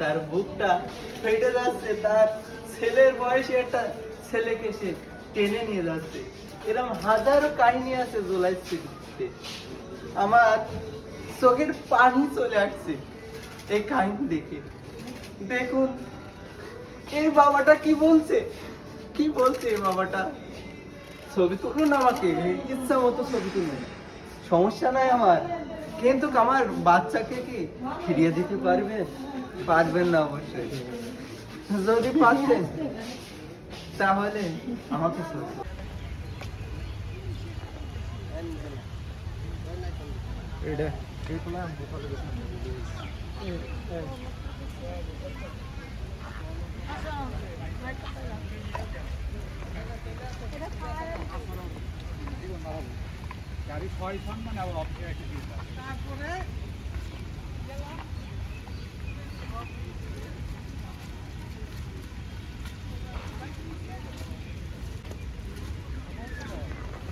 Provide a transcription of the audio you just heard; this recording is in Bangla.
তার বুকটা ফেটে যাচ্ছে, তার ছেলের বয়সে একটা ছেলেকে সে টেনে নিয়ে যাচ্ছে। এরকম হাজারো কাহিনী আছে জুলাই স্মৃতিতে। আমার চোখের পানি চলে আসছে এই কাহিনী দেখে। দেখুন এই বাবাটা কি বলছে, কি বলছে এই বাবাটা। ছবি তুলুন আমাকে, ইচ্ছা মতো ছবি তুলুন, সমস্যা নাই আমার, কিন্তু আমার বাচ্চাকে কি ফিরিয়ে দিতে পারবেন? পারবেন না অবশ্যই। যদি পারতেন তাহলে আমাকে গাড়ি 6 জন মানে আবার অফিসে রেখে দিয়ে